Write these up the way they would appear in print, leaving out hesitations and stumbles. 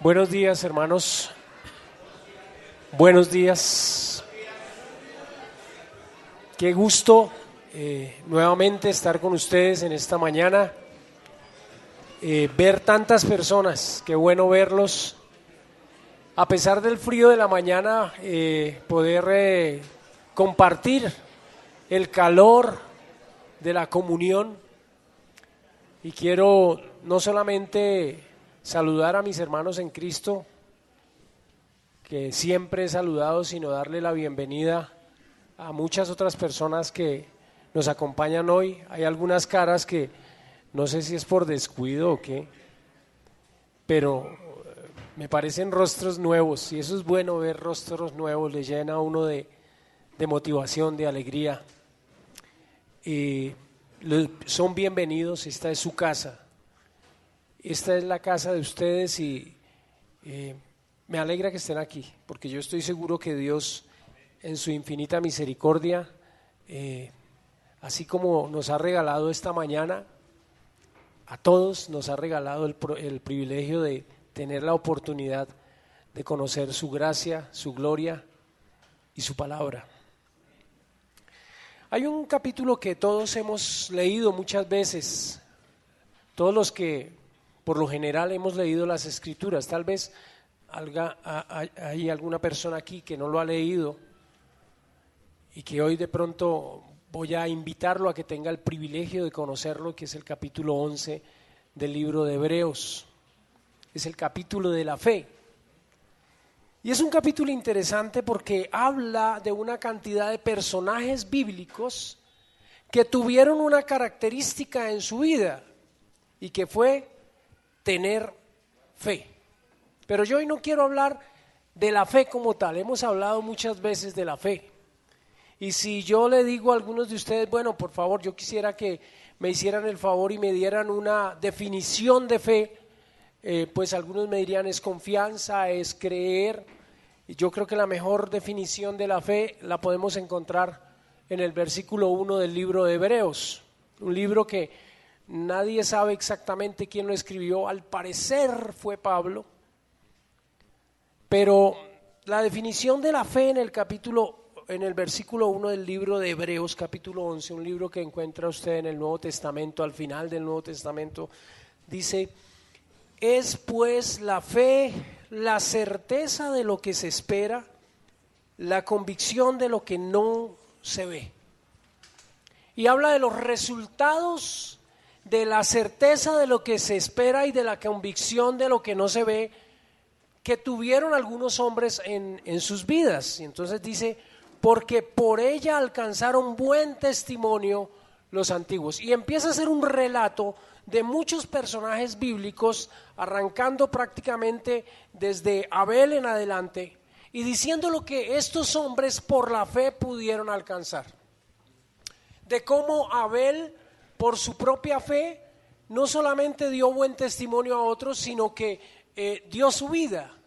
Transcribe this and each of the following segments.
Buenos días, hermanos. Buenos días. Qué gusto nuevamente estar con ustedes en esta mañana. Ver tantas personas, qué bueno verlos. A pesar del frío de la mañana, poder compartir el calor de la comunión. Y quiero no solamente saludar a mis hermanos en Cristo, que siempre he saludado, sino darle la bienvenida a muchas otras personas que nos acompañan hoy. Hay algunas caras que no sé si es por descuido o qué, pero me parecen rostros nuevos, y eso es bueno, ver rostros nuevos, le llena a uno de motivación, de alegría. Son bienvenidos, esta es su casa. Esta es la casa de ustedes y me alegra que estén aquí, porque yo estoy seguro que Dios, en su infinita misericordia, así como nos ha regalado esta mañana, a todos nos ha regalado el privilegio de tener la oportunidad de conocer su gracia, su gloria y su palabra. Hay un capítulo que todos hemos leído muchas veces, todos los que por lo general hemos leído las Escrituras. Tal vez hay alguna persona aquí que no lo ha leído y que hoy de pronto voy a invitarlo a que tenga el privilegio de conocerlo, que es el capítulo 11 del libro de Hebreos. Es el capítulo de la fe. Y es un capítulo interesante porque habla de una cantidad de personajes bíblicos que tuvieron una característica en su vida y que fue tener fe. Pero yo hoy no quiero hablar de la fe como tal. Hemos hablado muchas veces de la fe. Y si yo le digo a algunos de ustedes, bueno, por favor, yo quisiera que me hicieran el favor y me dieran una definición de fe, pues algunos me dirían es confianza, es creer. Y yo creo que la mejor definición de la fe la podemos encontrar en el versículo 1 del libro de Hebreos, un libro que nadie sabe exactamente quién lo escribió, al parecer fue Pablo, pero la definición de la fe en el versículo 1 del libro de Hebreos, capítulo 11, un libro que encuentra usted en el Nuevo Testamento, al final del Nuevo Testamento, dice: es pues la fe la certeza de lo que se espera, la convicción de lo que no se ve. Y habla de los resultados de la certeza de lo que se espera y de la convicción de lo que no se ve que tuvieron algunos hombres en sus vidas. Y entonces dice, porque por ella alcanzaron buen testimonio los antiguos. Y empieza a ser un relato de muchos personajes bíblicos, arrancando prácticamente desde Abel en adelante y diciendo lo que estos hombres por la fe pudieron alcanzar. De cómo Abel, por su propia fe, no solamente dio buen testimonio a otros, sino que dio su vida.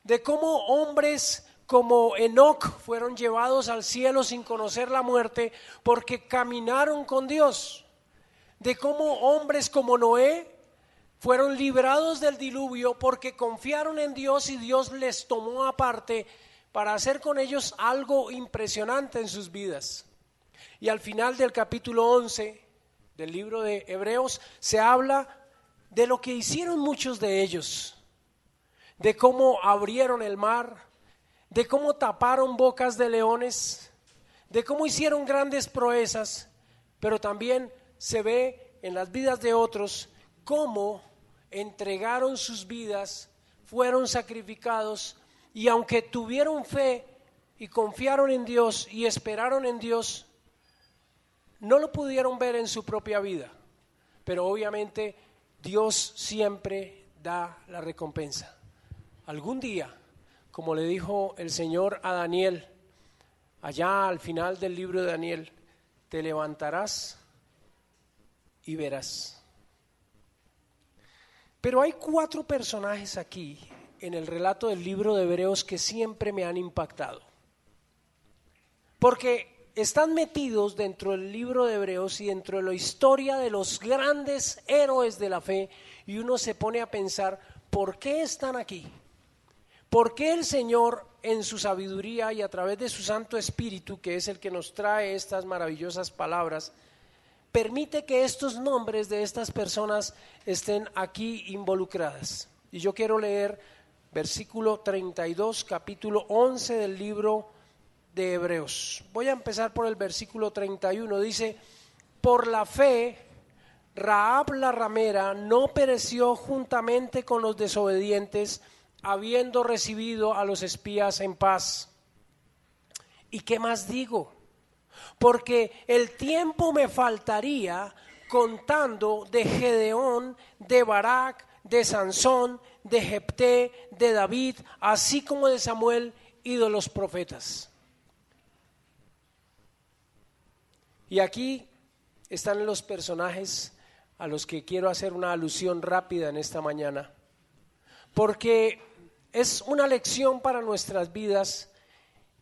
De cómo hombres como Enoc fueron llevados al cielo sin conocer la muerte porque caminaron con Dios. De cómo hombres como Noé fueron librados del diluvio porque confiaron en Dios y Dios les tomó aparte para hacer con ellos algo impresionante en sus vidas. Y al final del capítulo 11 del libro de Hebreos se habla de lo que hicieron muchos de ellos, de cómo abrieron el mar, de cómo taparon bocas de leones, de cómo hicieron grandes proezas, pero también se ve en las vidas de otros cómo entregaron sus vidas, fueron sacrificados y aunque tuvieron fe y confiaron en Dios y esperaron en Dios, no lo pudieron ver en su propia vida, pero obviamente Dios siempre da la recompensa. Algún día, como le dijo el Señor a Daniel, allá al final del libro de Daniel, te levantarás y verás. Pero hay 4 personajes aquí en el relato del libro de Hebreos que siempre me han impactado, porque están metidos dentro del libro de Hebreos y dentro de la historia de los grandes héroes de la fe, y uno se pone a pensar ¿por qué están aquí? ¿Por qué el Señor en su sabiduría y a través de su Santo Espíritu, que es el que nos trae estas maravillosas palabras, permite que estos nombres de estas personas estén aquí involucradas? Y yo quiero leer versículo 32, capítulo 11 del libro de Hebreos. Voy a empezar por el versículo 31. Dice: por la fe, Rahab la ramera no pereció juntamente con los desobedientes, habiendo recibido a los espías en paz. ¿Y qué más digo? Porque el tiempo me faltaría contando de Gedeón, de Barak, de Sansón, de Jefté, de David, así como de Samuel y de los profetas. Y aquí están los personajes a los que quiero hacer una alusión rápida en esta mañana, porque es una lección para nuestras vidas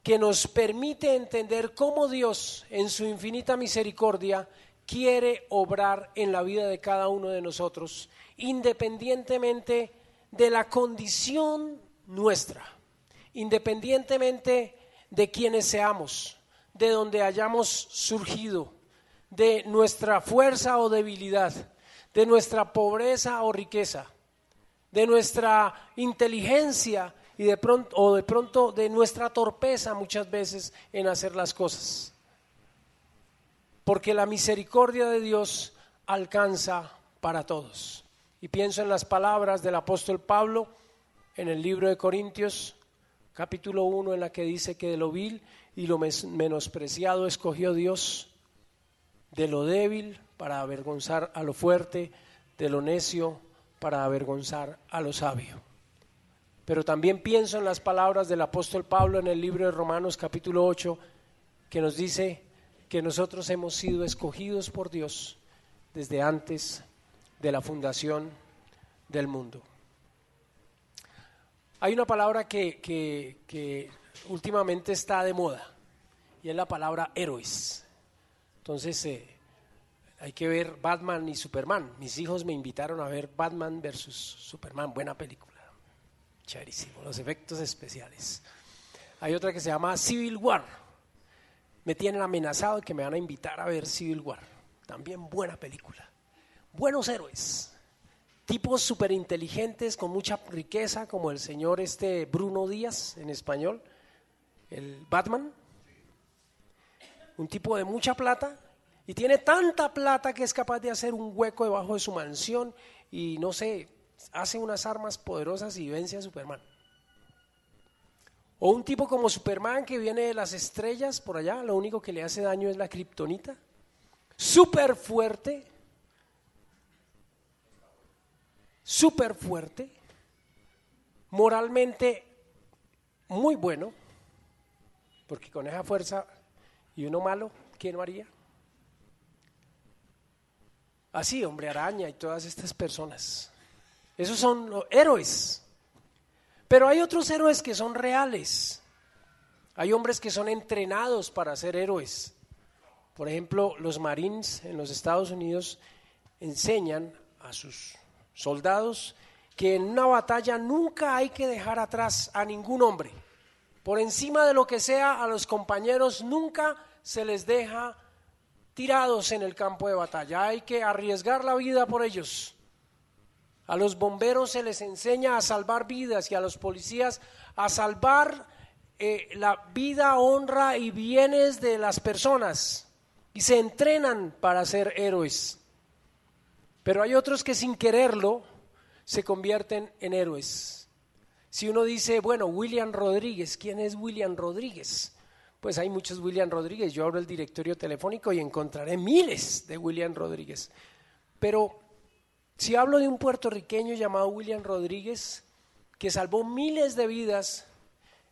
que nos permite entender cómo Dios, en su infinita misericordia, quiere obrar en la vida de cada uno de nosotros, independientemente de la condición nuestra, independientemente de quienes seamos, de donde hayamos surgido, de nuestra fuerza o debilidad, de nuestra pobreza o riqueza, de nuestra inteligencia y de pronto de nuestra torpeza muchas veces en hacer las cosas. Porque la misericordia de Dios alcanza para todos. Y pienso en las palabras del apóstol Pablo en el libro de Corintios, capítulo 1, en la que dice que de lo vil y lo menospreciado escogió Dios, de lo débil para avergonzar a lo fuerte, de lo necio para avergonzar a lo sabio. Pero también pienso en las palabras del apóstol Pablo en el libro de Romanos capítulo 8, que nos dice que nosotros hemos sido escogidos por Dios desde antes de la fundación del mundo. Hay una palabra que últimamente está de moda y es la palabra héroes. Entonces hay que ver Batman y Superman. Mis hijos me invitaron a ver Batman versus Superman, buena película, chéverísimo, los efectos especiales. Hay otra que se llama Civil War. Me tienen amenazado de que me van a invitar a ver Civil War, también buena película. Buenos héroes, tipos súper inteligentes con mucha riqueza, como el señor Bruno Díaz en español, el Batman. Un tipo de mucha plata y tiene tanta plata que es capaz de hacer un hueco debajo de su mansión y no sé, hace unas armas poderosas y vence a Superman. O un tipo como Superman que viene de las estrellas por allá, lo único que le hace daño es la kriptonita. Súper fuerte, moralmente muy bueno, porque con esa fuerza. ¿Y uno malo? ¿Quién lo haría? Así, Hombre Araña y todas estas personas. Esos son los héroes. Pero hay otros héroes que son reales. Hay hombres que son entrenados para ser héroes. Por ejemplo, los Marines en los Estados Unidos enseñan a sus soldados que en una batalla nunca hay que dejar atrás a ningún hombre. Por encima de lo que sea, a los compañeros nunca se les deja tirados en el campo de batalla. Hay que arriesgar la vida por ellos. A los bomberos se les enseña a salvar vidas y a los policías a salvar la vida, honra y bienes de las personas. Y se entrenan para ser héroes. Pero hay otros que sin quererlo se convierten en héroes. Si uno dice, bueno, William Rodríguez, ¿quién es William Rodríguez? Pues hay muchos William Rodríguez. Yo abro el directorio telefónico y encontraré miles de William Rodríguez. Pero si hablo de un puertorriqueño llamado William Rodríguez, que salvó miles de vidas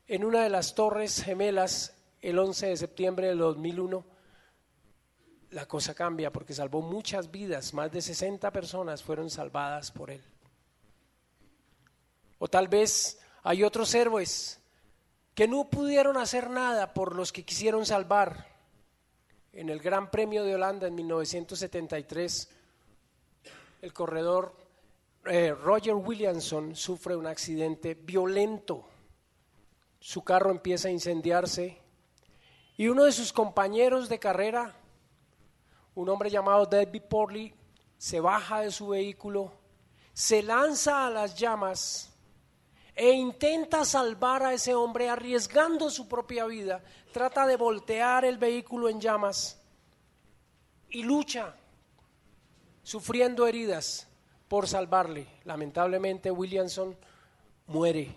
en una de las Torres Gemelas el 11 de septiembre del 2001, la cosa cambia porque salvó muchas vidas, más de 60 personas fueron salvadas por él. O tal vez hay otros héroes que no pudieron hacer nada por los que quisieron salvar. En el Gran Premio de Holanda en 1973, el corredor Roger Williamson sufre un accidente violento. Su carro empieza a incendiarse y uno de sus compañeros de carrera, un hombre llamado David Porley, se baja de su vehículo, se lanza a las llamas e intenta salvar a ese hombre arriesgando su propia vida. Trata de voltear el vehículo en llamas y lucha, sufriendo heridas por salvarle. Lamentablemente Williamson muere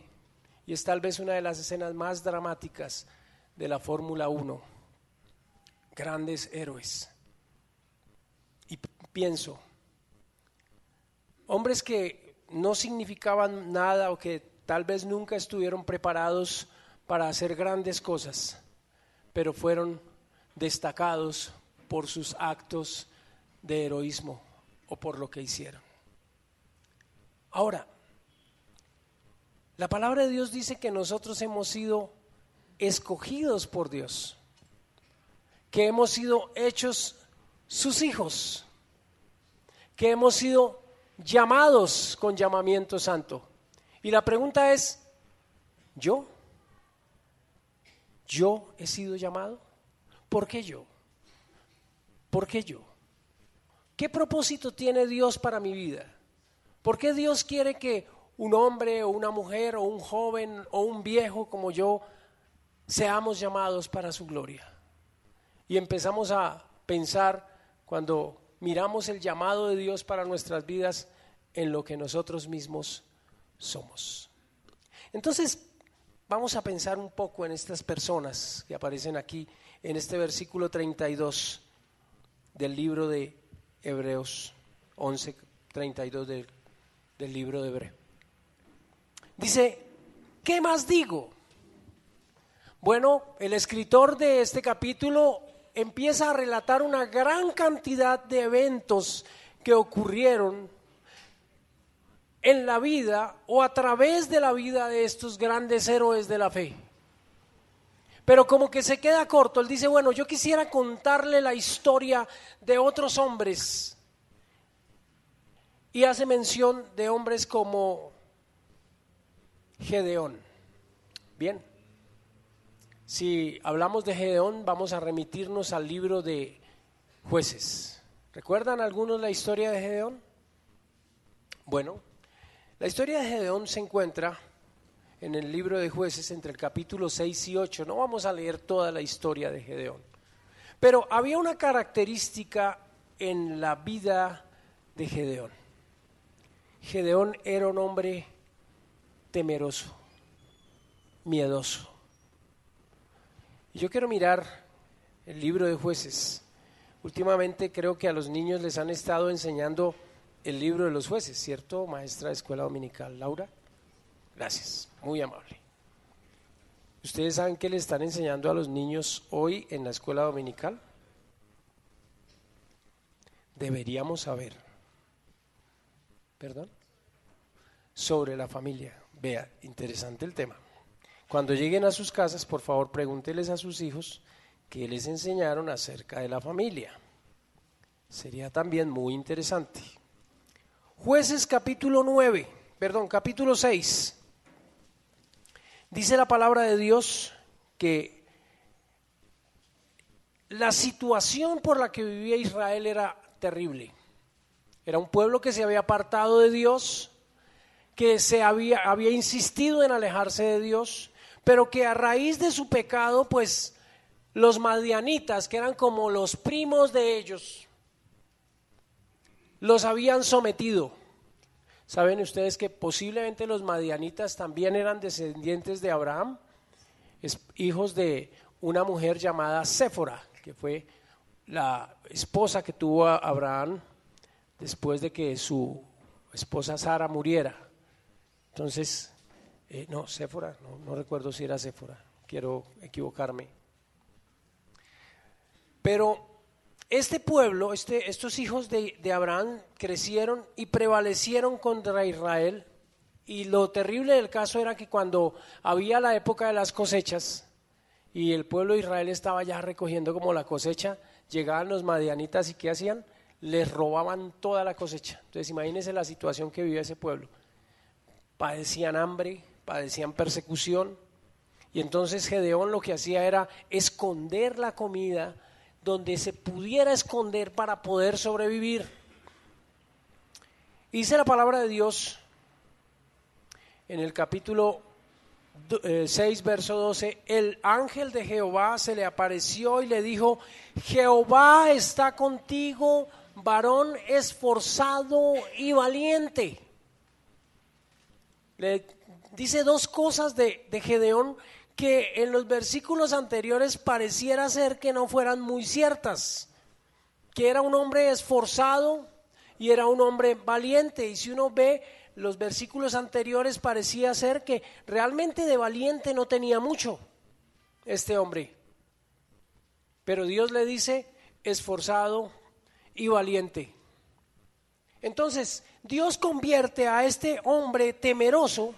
y es tal vez una de las escenas más dramáticas de la Fórmula 1. Grandes héroes. Y pienso, hombres que no significaban nada o que tal vez nunca estuvieron preparados para hacer grandes cosas, pero fueron destacados por sus actos de heroísmo o por lo que hicieron. Ahora, la palabra de Dios dice que nosotros hemos sido escogidos por Dios, que hemos sido hechos sus hijos, que hemos sido llamados con llamamiento santo. Y la pregunta es, ¿yo he sido llamado? ¿Por qué yo? ¿Por qué yo? ¿Qué propósito tiene Dios para mi vida? ¿Por qué Dios quiere que un hombre o una mujer o un joven o un viejo como yo seamos llamados para su gloria? Y empezamos a pensar cuando miramos el llamado de Dios para nuestras vidas en lo que nosotros mismos somos. Entonces, vamos a pensar un poco en estas personas que aparecen aquí en este versículo 32 del libro de Hebreos 11:32 del libro de Hebreo. Dice, ¿qué más digo? Bueno, el escritor de este capítulo empieza a relatar una gran cantidad de eventos que ocurrieron en la vida o a través de la vida de estos grandes héroes de la fe. Pero como que se queda corto, él dice, bueno, yo quisiera contarle la historia de otros hombres. Y hace mención de hombres como Gedeón. Bien, si hablamos de Gedeón, vamos a remitirnos al libro de Jueces. ¿Recuerdan algunos la historia de Gedeón? Bueno, la historia de Gedeón se encuentra en el libro de Jueces entre el capítulo 6 y 8. No vamos a leer toda la historia de Gedeón, pero había una característica en la vida de Gedeón. Gedeón era un hombre temeroso, miedoso. Y yo quiero mirar el libro de Jueces. Últimamente creo que a los niños les han estado enseñando el libro de los jueces, ¿cierto, maestra de escuela dominical, Laura? Gracias, muy amable. ¿Ustedes saben qué le están enseñando a los niños hoy en la escuela dominical? Deberíamos saber. ¿Perdón? Sobre la familia. Vea, interesante el tema. Cuando lleguen a sus casas, por favor, pregúnteles a sus hijos qué les enseñaron acerca de la familia. Sería también muy interesante. Jueces capítulo 6. Dice la palabra de Dios que la situación por la que vivía Israel era terrible. Era un pueblo que se había apartado de Dios, que había insistido en alejarse de Dios, pero que a raíz de su pecado, pues los madianitas, que eran como los primos de ellos, los habían sometido. ¿Saben ustedes que posiblemente los madianitas también eran descendientes de Abraham? Hijos de una mujer llamada Séfora, que fue la esposa que tuvo a Abraham después de que su esposa Sara muriera. Entonces, Séfora, no recuerdo si era Séfora, quiero equivocarme. Pero este pueblo, estos hijos de Abraham crecieron y prevalecieron contra Israel, y lo terrible del caso era que cuando había la época de las cosechas y el pueblo de Israel estaba ya recogiendo como la cosecha, llegaban los madianitas y ¿qué hacían? les robaban toda la cosecha. Entonces imagínense la situación que vivía ese pueblo. Padecían hambre, padecían persecución, y entonces Gedeón lo que hacía era esconder la comida donde se pudiera esconder para poder sobrevivir. Dice la palabra de Dios en el capítulo 6, verso 12, el ángel de Jehová se le apareció y le dijo: Jehová está contigo, varón esforzado y valiente. Le dice dos cosas de Gedeón que en los versículos anteriores pareciera ser que no fueran muy ciertas, que era un hombre esforzado y era un hombre valiente. Y si uno ve los versículos anteriores, parecía ser que realmente de valiente no tenía mucho este hombre, pero Dios le dice esforzado y valiente. Entonces Dios convierte a este hombre temeroso,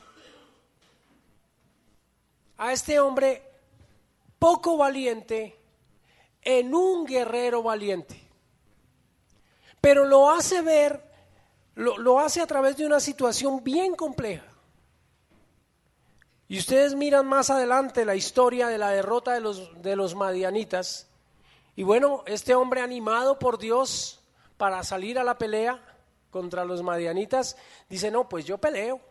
a este hombre poco valiente, en un guerrero valiente, pero lo hace ver, lo hace a través de una situación bien compleja. Y ustedes miran más adelante la historia de la derrota de los madianitas, y bueno, este hombre animado por Dios para salir a la pelea contra los madianitas, dice: no, pues yo peleo.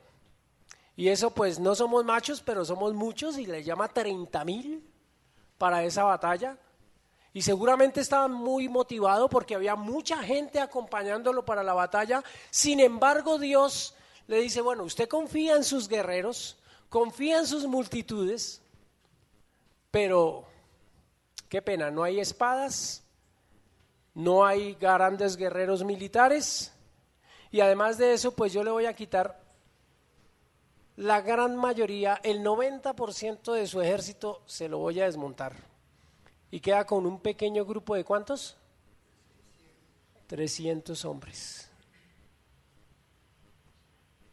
Y eso, pues no somos machos, pero somos muchos, y le llama 30,000 para esa batalla. Y seguramente estaba muy motivado porque había mucha gente acompañándolo para la batalla. Sin embargo, Dios le dice: bueno, usted confía en sus guerreros, confía en sus multitudes, pero qué pena, no hay espadas, no hay grandes guerreros militares, y además de eso, pues yo le voy a quitar la gran mayoría, el 90% de su ejército se lo voy a desmontar. Y queda con un pequeño grupo de ¿cuántos? 300 hombres.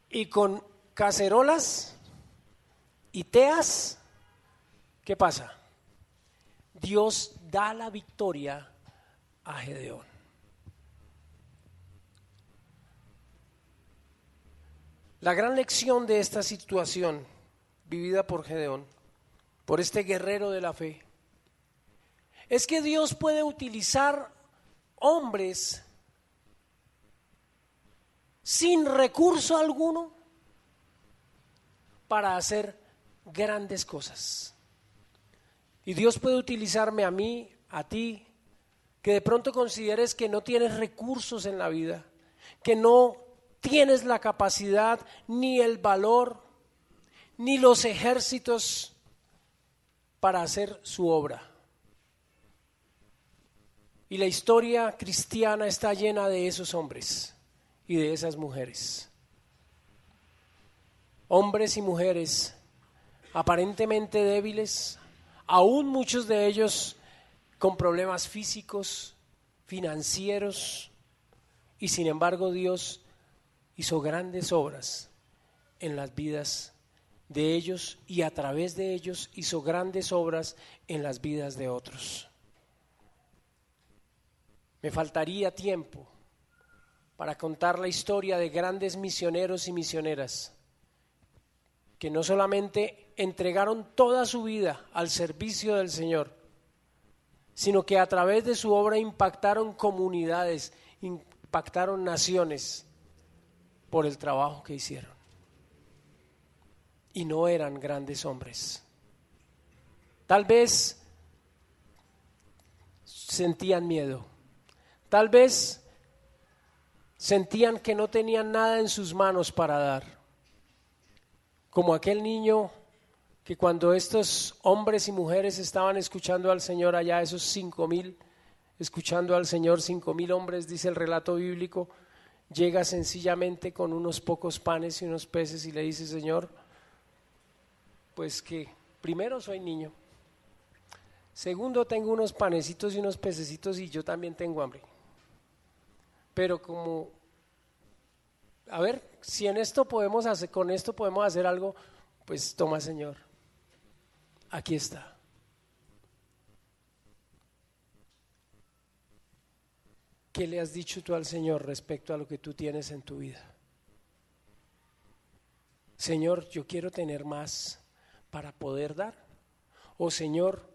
Y con cacerolas y teas, ¿qué pasa? Dios da la victoria a Gedeón. La gran lección de esta situación vivida por Gedeón, por este guerrero de la fe, es que Dios puede utilizar hombres sin recurso alguno para hacer grandes cosas. Y Dios puede utilizarme a mí, a ti, que de pronto consideres que no tienes recursos en la vida, que no tienes la capacidad, ni el valor, ni los ejércitos para hacer su obra. Y la historia cristiana está llena de esos hombres y de esas mujeres. Hombres y mujeres aparentemente débiles, aún muchos de ellos con problemas físicos, financieros, y sin embargo Dios hizo grandes obras en las vidas de ellos, y a través de ellos hizo grandes obras en las vidas de otros. Me faltaría tiempo para contar la historia de grandes misioneros y misioneras que no solamente entregaron toda su vida al servicio del Señor, sino que a través de su obra impactaron comunidades, impactaron naciones por el trabajo que hicieron. Y no eran grandes hombres. Tal vez sentían miedo. Tal vez sentían que no tenían nada en sus manos para dar. Como aquel niño que cuando estos hombres y mujeres estaban escuchando al Señor allá, esos 5,000, escuchando al Señor, 5,000 hombres, dice el relato bíblico, llega sencillamente con unos pocos panes y unos peces y le dice: Señor, pues que primero soy niño, segundo tengo unos panecitos y unos pececitos y yo también tengo hambre. Pero como, a ver, si en esto podemos hacer, con esto podemos hacer algo, pues toma, Señor, aquí está. ¿Qué le has dicho tú al Señor respecto a lo que tú tienes en tu vida? Señor, yo quiero tener más para poder dar. O Señor,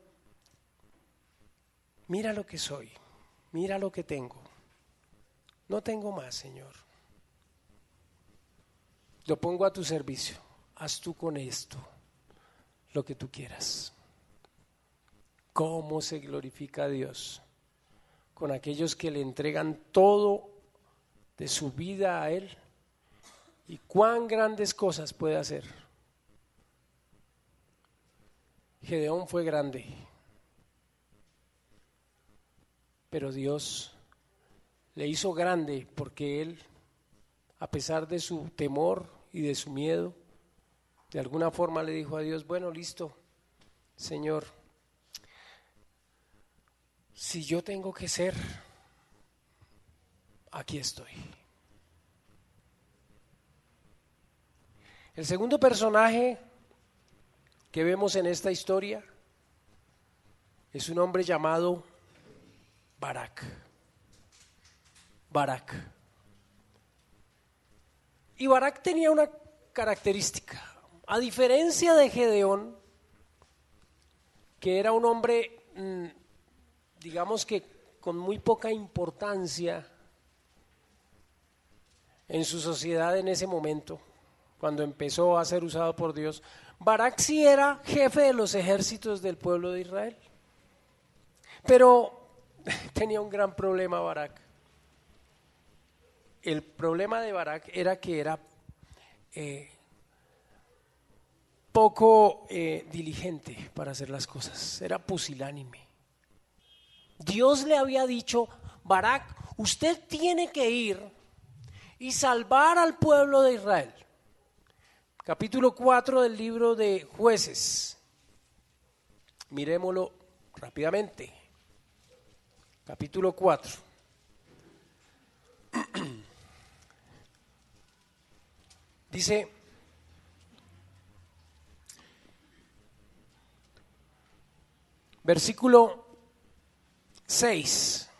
mira lo que soy, mira lo que tengo. No tengo más, Señor. Lo pongo a tu servicio. Haz tú con esto lo que tú quieras. ¿Cómo se glorifica a Dios? Con aquellos que le entregan todo de su vida a Él. Y cuán grandes cosas puede hacer. Gedeón fue grande, pero Dios le hizo grande porque él, a pesar de su temor y de su miedo, de alguna forma le dijo a Dios: bueno, listo, Señor, si yo tengo que ser, aquí estoy. El segundo personaje que vemos en esta historia es un hombre llamado Barak. Y Barak tenía una característica. A diferencia de Gedeón, que era un hombre, digamos que con muy poca importancia en su sociedad en ese momento, cuando empezó a ser usado por Dios, Barak sí era jefe de los ejércitos del pueblo de Israel. Pero tenía un gran problema Barak. El problema de Barak era que era poco diligente para hacer las cosas, era pusilánime. Dios le había dicho: Barak, usted tiene que ir y salvar al pueblo de Israel. Capítulo 4 del libro de Jueces. Miremoslo rápidamente. Capítulo 4. Dice: versículo 6.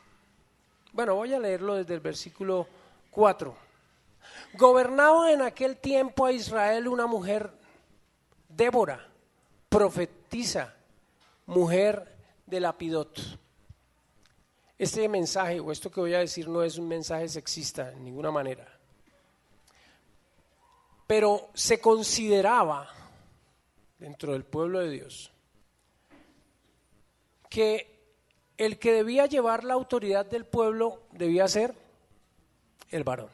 Bueno, voy a leerlo desde el versículo 4. Gobernaba en aquel tiempo a Israel una mujer, Débora, profetisa, mujer de Lapidot. Este mensaje o esto que voy a decir no es un mensaje sexista en ninguna manera, pero se consideraba dentro del pueblo de Dios que el que debía llevar la autoridad del pueblo debía ser el varón.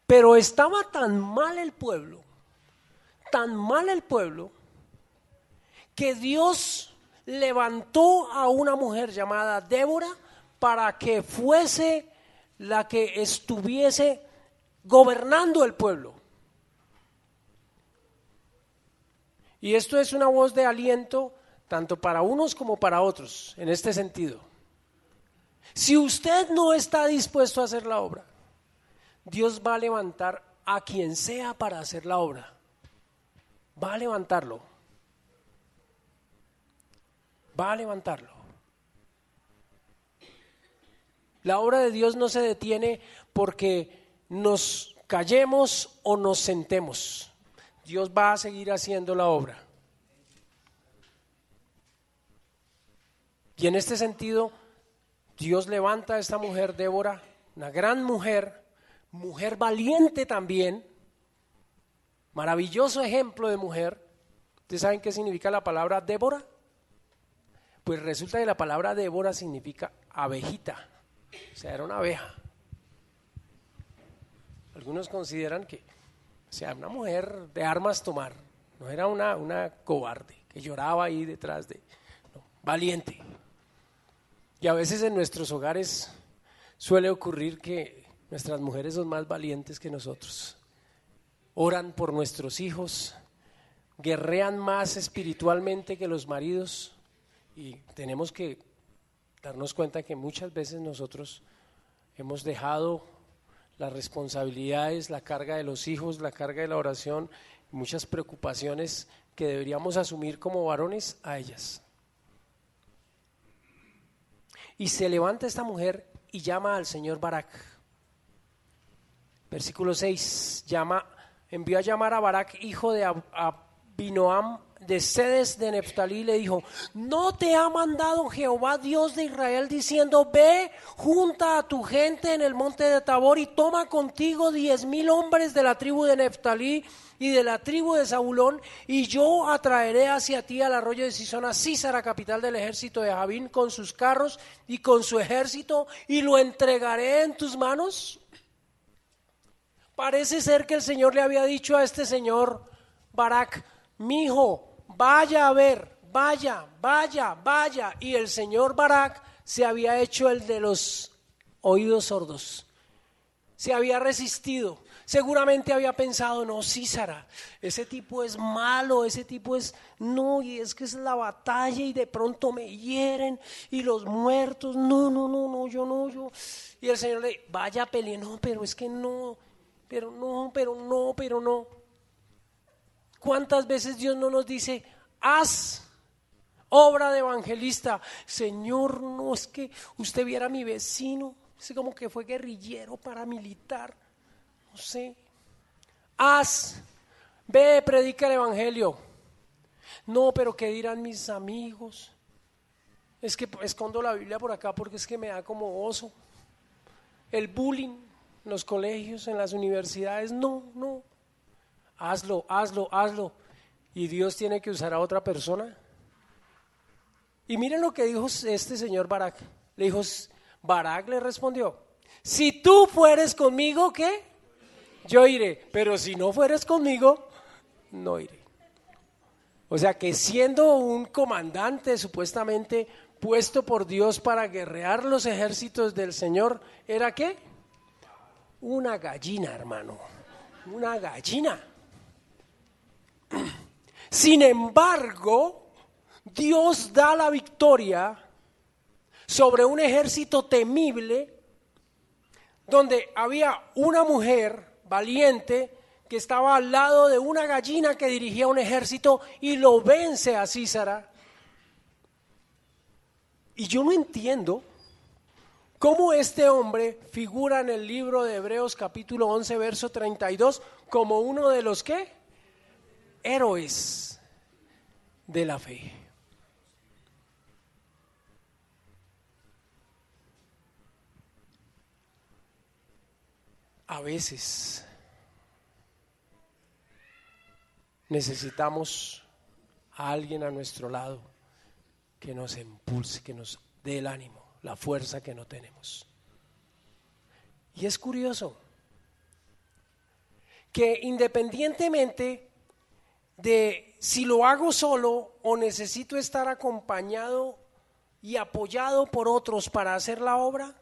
Pero estaba tan mal el pueblo, que Dios levantó a una mujer llamada Débora para que fuese la que estuviese gobernando el pueblo. Y esto es una voz de aliento tanto para unos como para otros, en este sentido. Si usted no está dispuesto a hacer la obra, Dios va a levantar a quien sea para hacer la obra. Va a levantarlo. La obra de Dios no se detiene porque nos callemos o nos sentemos. Dios va a seguir haciendo la obra. Y en este sentido, Dios levanta a esta mujer, Débora, una gran mujer valiente también, maravilloso ejemplo de mujer. ¿Ustedes saben qué significa la palabra Débora? Pues resulta que la palabra Débora significa abejita, o sea, era una abeja. Algunos consideran que, o sea, una mujer de armas tomar, no era una cobarde que lloraba ahí detrás de, no, valiente. Y a veces en nuestros hogares suele ocurrir que nuestras mujeres son más valientes que nosotros. Oran por nuestros hijos, guerrean más espiritualmente que los maridos, y tenemos que darnos cuenta que muchas veces nosotros hemos dejado las responsabilidades, la carga de los hijos, la carga de la oración, muchas preocupaciones que deberíamos asumir como varones a ellas. Y se levanta esta mujer y llama al señor Barak. Versículo 6, envió a llamar a Barak, hijo de Abinoam, de Cedes de Neftalí, y le dijo: ¿no te ha mandado Jehová Dios de Israel diciendo: ve, junta a tu gente en el monte de Tabor y toma contigo 10,000 hombres de la tribu de Neftalí y de la tribu de Zabulón, y yo atraeré hacia ti al arroyo de Sison a Sísara, capital del ejército de Jabín, con sus carros y con su ejército, y lo entregaré en tus manos? Parece ser que el Señor le había dicho a este señor Barak: mi hijo, vaya a ver, vaya. Y el señor Barak se había hecho el de los oídos sordos, se había resistido. Seguramente había pensado: no, Sísara, ese tipo es malo, ese tipo es, no, y es que es la batalla y de pronto me hieren y los muertos, no, yo. Y el Señor le: vaya, pelee. No, pero es que no, pero no. ¿Cuántas veces Dios no nos dice: haz obra de evangelista? Señor, no, es que usted viera a mi vecino, es como que fue guerrillero, paramilitar, no sé. Ve, predica el evangelio. No, pero ¿qué dirán mis amigos? Es que escondo la Biblia por acá porque es que me da como oso. El bullying en los colegios, en las universidades, no. Hazlo. Y Dios tiene que usar a otra persona. Y miren lo que dijo este señor Barak. Barak le respondió: si tú fueres conmigo, ¿qué? Yo iré, pero si no fueres conmigo, no iré. O sea que siendo un comandante supuestamente puesto por Dios para guerrear los ejércitos del Señor, ¿era qué? Una gallina, hermano, una gallina. Sin embargo, Dios da la victoria sobre un ejército temible, donde había una mujer valiente que estaba al lado de una gallina que dirigía un ejército y lo vence a Sísara. Y yo no entiendo cómo este hombre figura en el libro de Hebreos capítulo 11 verso 32 como uno de los ¿qué? Héroes de la fe. A veces necesitamos a alguien a nuestro lado que nos impulse, que nos dé el ánimo, la fuerza que no tenemos. Y es curioso que independientemente de si lo hago solo o necesito estar acompañado y apoyado por otros para hacer la obra,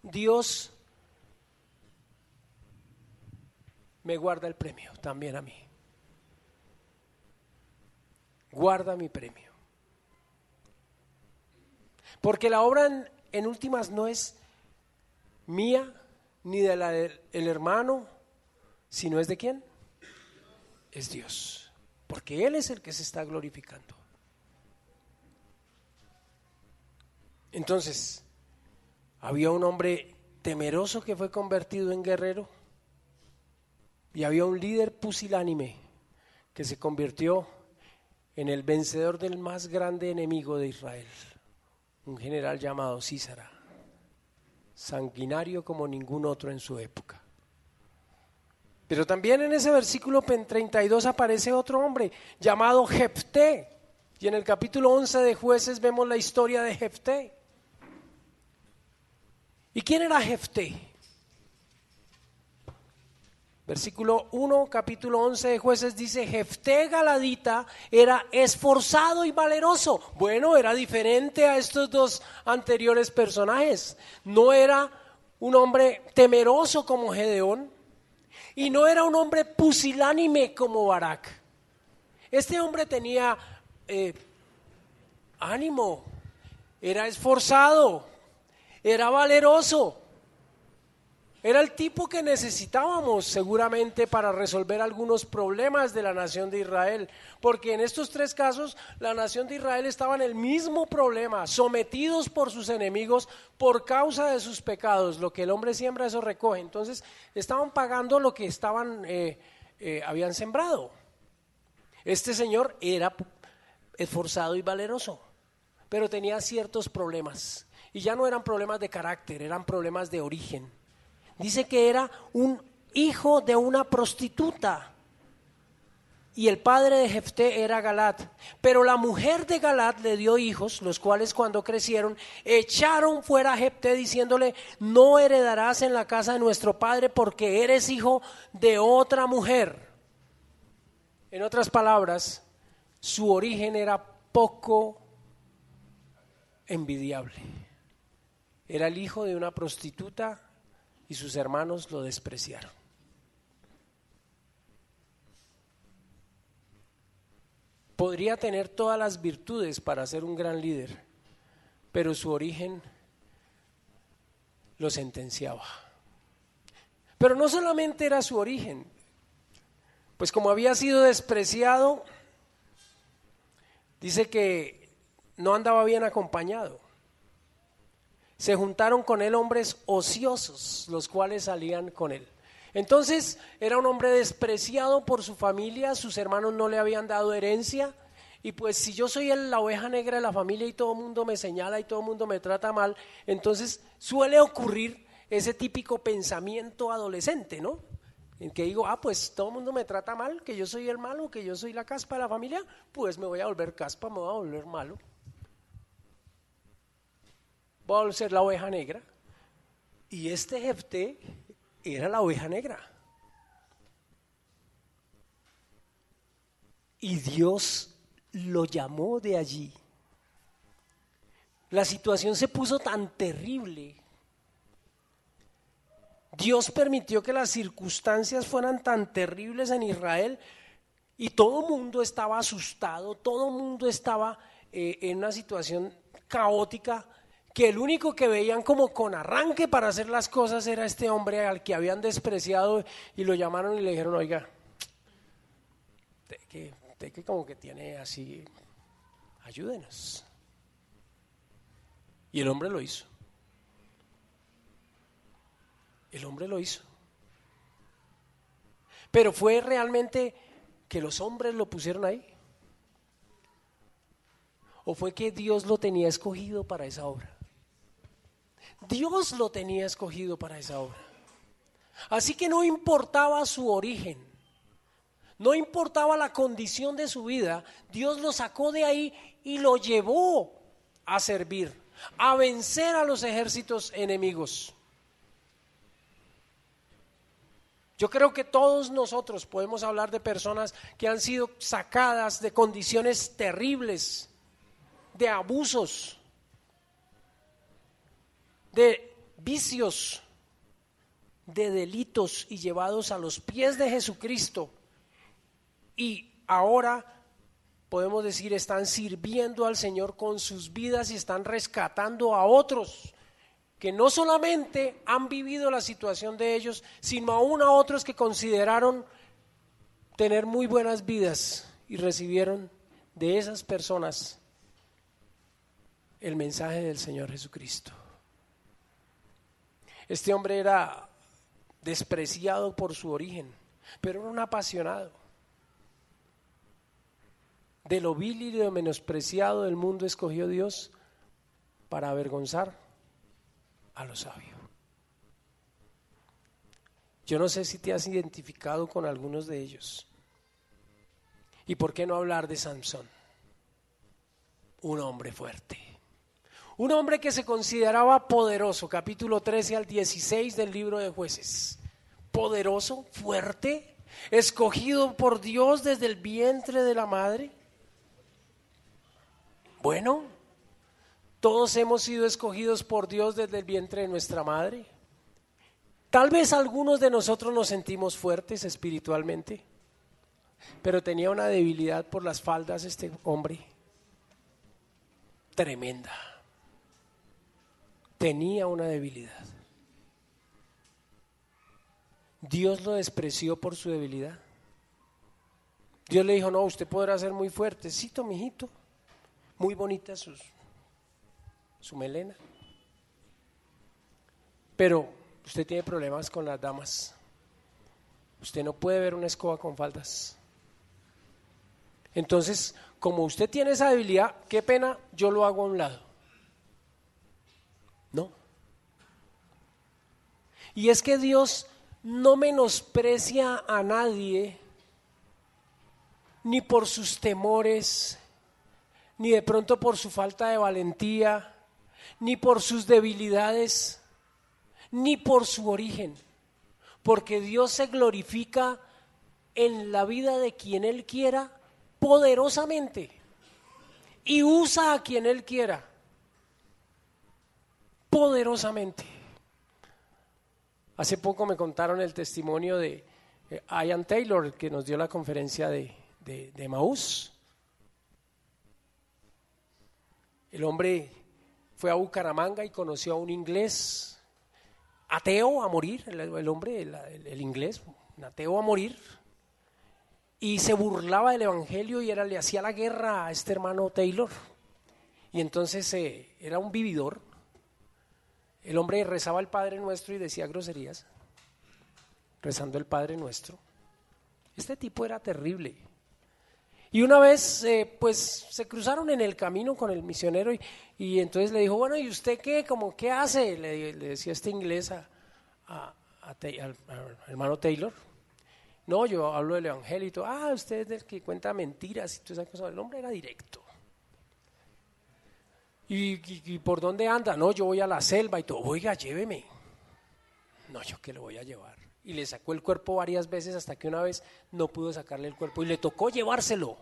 Dios me guarda el premio también a mí. Guarda mi premio. Porque la obra en últimas no es mía ni de la del hermano, sino es de ¿quién? Es Dios, porque Él es el que se está glorificando. Entonces, había un hombre temeroso que fue convertido en guerrero, y había un líder pusilánime que se convirtió en el vencedor del más grande enemigo de Israel, un general llamado Sísara, sanguinario como ningún otro en su época. Pero también en ese versículo 32 aparece otro hombre llamado Jefté, y en el capítulo 11 de Jueces vemos la historia de Jefté. ¿Y quién era Jefté? Versículo 1, capítulo 11 de Jueces dice: Jefté Galadita era esforzado y valeroso. Bueno, era diferente a estos dos anteriores personajes. No era un hombre temeroso como Gedeón, y no era un hombre pusilánime como Barak. Este hombre tenía ánimo, era esforzado, era valeroso. Era el tipo que necesitábamos seguramente para resolver algunos problemas de la nación de Israel, porque en estos tres casos la nación de Israel estaba en el mismo problema, sometidos por sus enemigos por causa de sus pecados. Lo que el hombre siembra, eso recoge. Entonces estaban pagando lo que habían sembrado. Este señor era esforzado y valeroso, pero tenía ciertos problemas, y ya no eran problemas de carácter, eran problemas de origen. Dice que era un hijo de una prostituta y el padre de Jefté era Galat. Pero la mujer de Galat le dio hijos, los cuales cuando crecieron echaron fuera a Jefté diciéndole: no heredarás en la casa de nuestro padre porque eres hijo de otra mujer. En otras palabras, su origen era poco envidiable. Era el hijo de una prostituta y sus hermanos lo despreciaron. Podría tener todas las virtudes para ser un gran líder, pero su origen lo sentenciaba. Pero no solamente era su origen, pues como había sido despreciado, dice que no andaba bien acompañado. Se juntaron con él hombres ociosos, los cuales salían con él. Entonces era un hombre despreciado por su familia, sus hermanos no le habían dado herencia, y pues si yo soy la oveja negra de la familia y todo el mundo me señala y todo el mundo me trata mal, entonces suele ocurrir ese típico pensamiento adolescente, ¿no? En que digo, pues todo el mundo me trata mal, que yo soy el malo, que yo soy la caspa de la familia, pues me voy a volver caspa, me voy a volver malo. Voy a ser la oveja negra. Y este Jefté era la oveja negra. Y Dios lo llamó de allí. La situación se puso tan terrible. Dios permitió que las circunstancias fueran tan terribles en Israel y todo el mundo estaba asustado, todo el mundo estaba en una situación caótica, que el único que veían como con arranque para hacer las cosas era este hombre al que habían despreciado, y lo llamaron y le dijeron: oiga, usted que como que tiene así, ayúdenos. Y el hombre lo hizo. El hombre lo hizo. Pero fue realmente que los hombres lo pusieron ahí, ¿o fue que Dios lo tenía escogido para esa obra? Dios lo tenía escogido para esa obra. Así que no importaba su origen, no importaba la condición de su vida, Dios lo sacó de ahí y lo llevó a servir, a vencer a los ejércitos enemigos. Yo creo que todos nosotros podemos hablar de personas que han sido sacadas de condiciones terribles, de abusos, de vicios, de delitos, y llevados a los pies de Jesucristo, y ahora podemos decir están sirviendo al Señor con sus vidas y están rescatando a otros que no solamente han vivido la situación de ellos, sino aún a otros que consideraron tener muy buenas vidas y recibieron de esas personas el mensaje del Señor Jesucristo. Este hombre era despreciado por su origen, pero era un apasionado. De lo vil y de lo menospreciado del mundo escogió Dios para avergonzar a lo sabio. Yo no sé si te has identificado con algunos de ellos. ¿Y por qué no hablar de Sansón? Un hombre fuerte, un hombre que se consideraba poderoso, capítulo 13 al 16 del libro de Jueces. Poderoso, fuerte, escogido por Dios desde el vientre de la madre. Bueno, todos hemos sido escogidos por Dios desde el vientre de nuestra madre. Tal vez algunos de nosotros nos sentimos fuertes espiritualmente, pero tenía una debilidad por las faldas este hombre, tremenda. Tenía una debilidad. Dios lo despreció por su debilidad. Dios le dijo, no, usted podrá ser muy fuertecito, mijito, muy bonita su melena, pero usted tiene problemas con las damas. Usted no puede ver una escoba con faldas. Entonces, como usted tiene esa debilidad, qué pena, yo lo hago a un lado. No. Y es que Dios no menosprecia a nadie, ni por sus temores, ni de pronto por su falta de valentía, ni por sus debilidades, ni por su origen, porque Dios se glorifica en la vida de quien Él quiera poderosamente y usa a quien Él quiera poderosamente. Hace poco me contaron el testimonio de Ian Taylor, que nos dio la conferencia de Emaús. El hombre fue a Bucaramanga y conoció a un inglés ateo a morir, el hombre, el inglés, un ateo a morir, y se burlaba del evangelio y le hacía la guerra a este hermano Taylor. Y entonces era un vividor. El hombre rezaba el Padre Nuestro y decía groserías, rezando el Padre Nuestro. Este tipo era terrible. Y una vez pues se cruzaron en el camino con el misionero y entonces le dijo, bueno, ¿y usted qué? ¿Cómo qué hace? Le decía este inglés al hermano Taylor. No, yo hablo del evangelio y todo. Ah, usted es el que cuenta mentiras y todas esas cosas. El hombre era directo. ¿Y por dónde anda? No, yo voy a la selva y todo. Oiga, lléveme. No, yo que lo voy a llevar. Y le sacó el cuerpo varias veces hasta que una vez no pudo sacarle el cuerpo y le tocó llevárselo.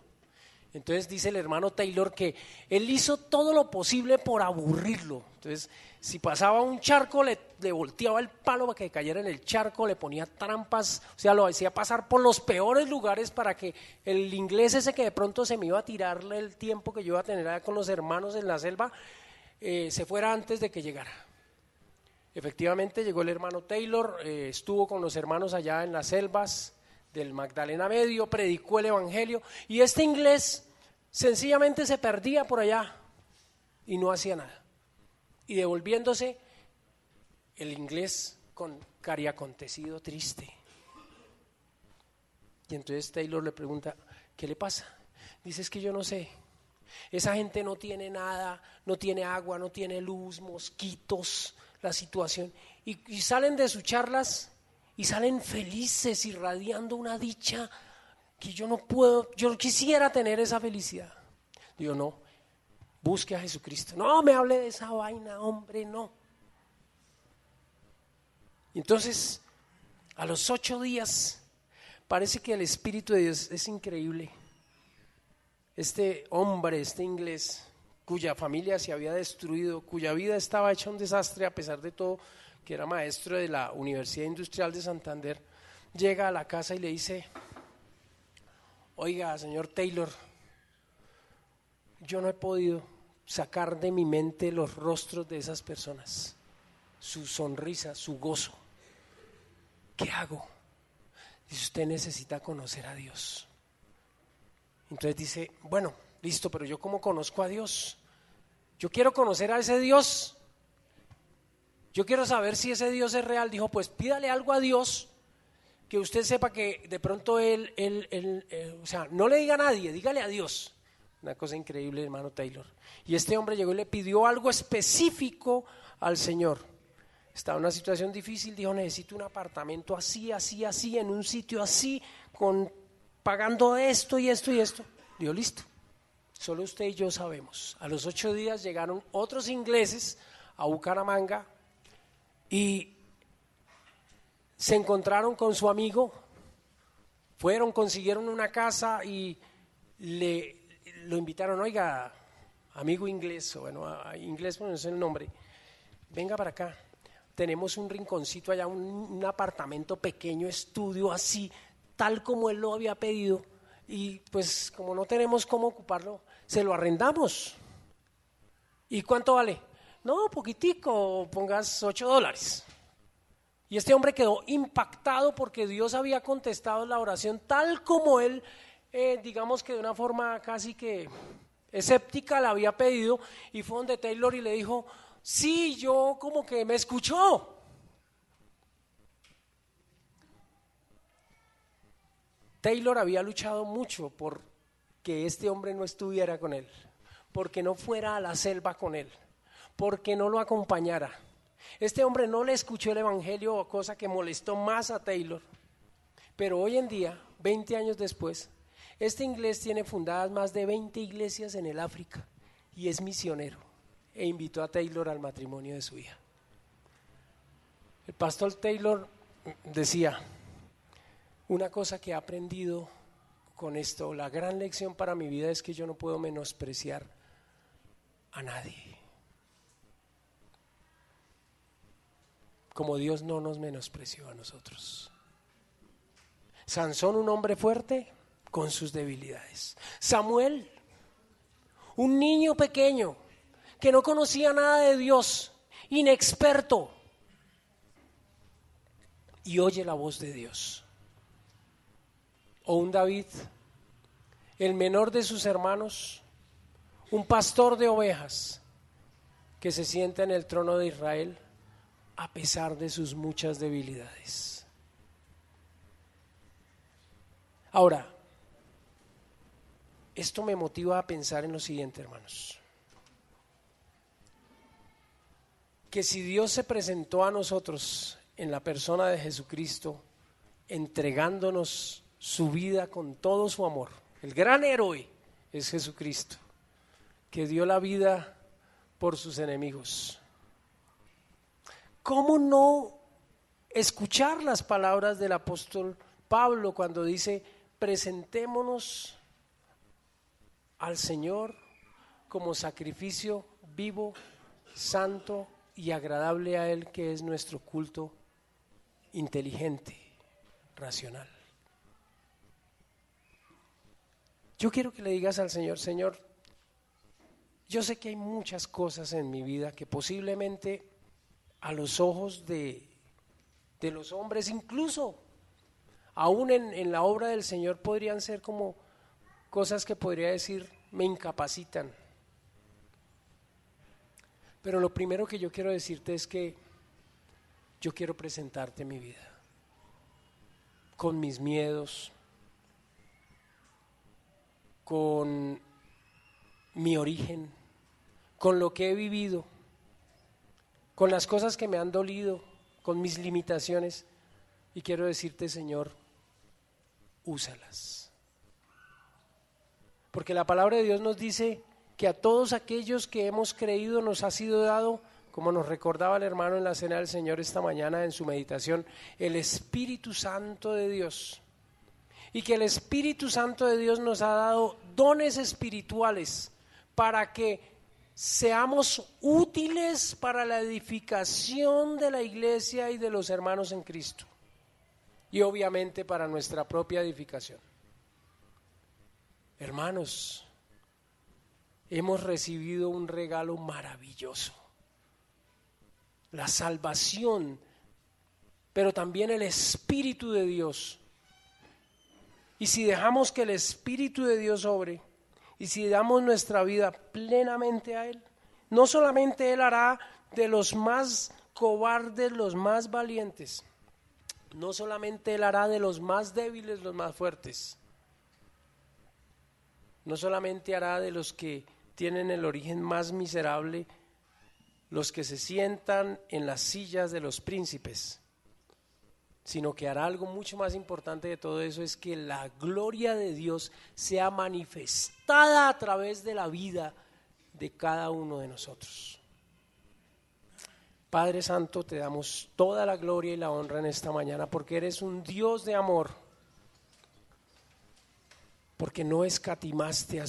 Entonces dice el hermano Taylor que él hizo todo lo posible por aburrirlo. Entonces, si pasaba un charco, le volteaba el palo para que cayera en el charco, le ponía trampas, o sea, lo hacía pasar por los peores lugares para que el inglés ese que de pronto se me iba a tirarle el tiempo que yo iba a tener allá con los hermanos en la selva, se fuera antes de que llegara. Efectivamente llegó el hermano Taylor, estuvo con los hermanos allá en las selvas del Magdalena Medio, predicó el evangelio y este inglés sencillamente se perdía por allá y no hacía nada. Y devolviéndose, el inglés con cari acontecido, triste. Y entonces Taylor le pregunta, ¿qué le pasa? Dice, es que yo no sé. Esa gente no tiene nada, no tiene agua, no tiene luz, mosquitos, la situación. Y salen de sus charlas y salen felices, irradiando una dicha que yo no puedo, yo quisiera tener esa felicidad. Digo, no, busque a Jesucristo. No me hable de esa vaina, hombre, no. Entonces, a los 8 días, parece que el Espíritu de Dios es increíble. Este hombre, este inglés, cuya familia se había destruido, cuya vida estaba hecha un desastre a pesar de todo, que era maestro de la Universidad Industrial de Santander, llega a la casa y le dice, oiga, señor Taylor, yo no he podido sacar de mi mente los rostros de esas personas, su sonrisa, su gozo. ¿Qué hago? Dice, usted necesita conocer a Dios. Entonces dice, bueno, listo, pero yo ¿cómo conozco a Dios? Yo quiero conocer a ese Dios. Yo quiero saber si ese Dios es real. Dijo, pues pídale algo a Dios que usted sepa que de pronto él, o sea, no le diga a nadie, dígale a Dios. Una cosa increíble, hermano Taylor. Y este hombre llegó y le pidió algo específico al Señor. Estaba en una situación difícil, dijo, necesito un apartamento así, así, así, en un sitio así, pagando esto y esto y esto. Dijo, listo, solo usted y yo sabemos. A los 8 días llegaron otros ingleses a Bucaramanga y se encontraron con su amigo, consiguieron una casa y lo invitaron, oiga, amigo inglés, bueno, inglés no sé el nombre, venga para acá. Tenemos un rinconcito allá, un apartamento pequeño, estudio así, tal como él lo había pedido, y pues como no tenemos cómo ocuparlo, se lo arrendamos. ¿Y cuánto vale? No, poquitico, pongas $8. Y este hombre quedó impactado porque Dios había contestado la oración tal como él, digamos que de una forma casi que escéptica la había pedido, y fue donde Taylor y le dijo, sí, yo como que me escuchó. Taylor había luchado mucho por que este hombre no estuviera con él, porque no fuera a la selva con él, porque no lo acompañara. Este hombre no le escuchó el evangelio, cosa que molestó más a Taylor. Pero hoy en día, 20 años después, este inglés tiene fundadas más de 20 iglesias en el África y es misionero e invitó a Taylor al matrimonio de su hija. El pastor Taylor decía, una cosa que he aprendido con esto, la gran lección para mi vida es que yo no puedo menospreciar a nadie. Como Dios no nos menospreció a nosotros. Sansón, un hombre fuerte con sus debilidades. Samuel, un niño pequeño que no conocía nada de Dios, inexperto, y oye la voz de Dios. O un David, el menor de sus hermanos, un pastor de ovejas que se sienta en el trono de Israel a pesar de sus muchas debilidades. Ahora, esto me motiva a pensar en lo siguiente, hermanos. Que si Dios se presentó a nosotros en la persona de Jesucristo, entregándonos su vida con todo su amor, el gran héroe es Jesucristo, que dio la vida por sus enemigos. ¿Cómo no escuchar las palabras del apóstol Pablo cuando dice, presentémonos al Señor como sacrificio vivo, santo y agradable a Él, que es nuestro culto inteligente, racional? Yo quiero que le digas al Señor, Señor, yo sé que hay muchas cosas en mi vida que posiblemente a los ojos de los hombres, incluso aún en la obra del Señor, podrían ser como cosas que podría decir me incapacitan. Pero lo primero que yo quiero decirte es que yo quiero presentarte mi vida, con mis miedos, con mi origen, con lo que he vivido, con las cosas que me han dolido, con mis limitaciones, y quiero decirte, Señor, úsalas. Porque la palabra de Dios nos dice que a todos aquellos que hemos creído nos ha sido dado, como nos recordaba el hermano en la cena del Señor esta mañana en su meditación, el Espíritu Santo de Dios. Y que el Espíritu Santo de Dios nos ha dado dones espirituales para que seamos útiles para la edificación de la iglesia y de los hermanos en Cristo. Y obviamente para nuestra propia edificación. Hermanos, hemos recibido un regalo maravilloso. La salvación, pero también el Espíritu de Dios. Y si dejamos que el Espíritu de Dios obre, y si damos nuestra vida plenamente a Él, no solamente Él hará de los más cobardes los más valientes, no solamente Él hará de los más débiles los más fuertes, no solamente hará de los que tienen el origen más miserable los que se sientan en las sillas de los príncipes, sino que hará algo mucho más importante de todo eso, es que la gloria de Dios sea manifestada a través de la vida de cada uno de nosotros. Padre Santo, te damos toda la gloria y la honra en esta mañana, porque eres un Dios de amor, porque no escatimaste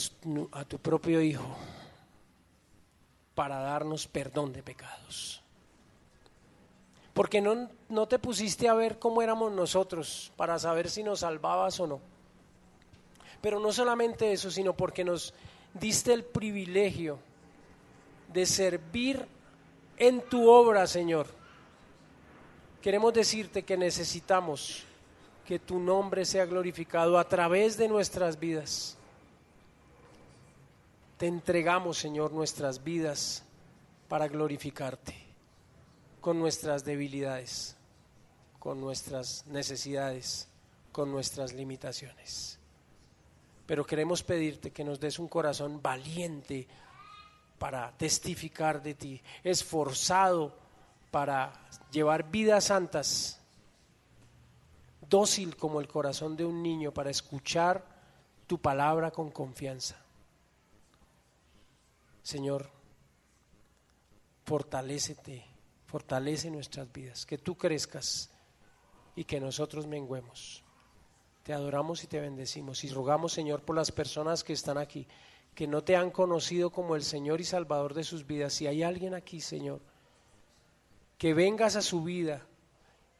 a tu propio Hijo para darnos perdón de pecados. Porque no te pusiste a ver cómo éramos nosotros para saber si nos salvabas o no. Pero no solamente eso, sino porque nos diste el privilegio de servir en tu obra, Señor. Queremos decirte que necesitamos que tu nombre sea glorificado a través de nuestras vidas. Te entregamos, Señor, nuestras vidas para glorificarte, con nuestras debilidades, con nuestras necesidades, con nuestras limitaciones. Pero queremos pedirte que nos des un corazón valiente para testificar de ti, esforzado para llevar vidas santas, dócil como el corazón de un niño para escuchar tu palabra con confianza. Señor, fortalece nuestras vidas, que tú crezcas y que nosotros menguemos. Te adoramos y te bendecimos y rogamos, Señor, por las personas que están aquí, que no te han conocido como el Señor y Salvador de sus vidas. Si hay alguien aquí, Señor, que vengas a su vida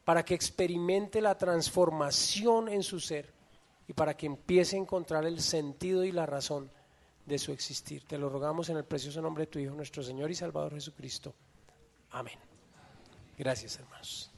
para que experimente la transformación en su ser y para que empiece a encontrar el sentido y la razón de su existir. Te lo rogamos en el precioso nombre de tu Hijo, nuestro Señor y Salvador Jesucristo. Amén. Gracias, hermanos.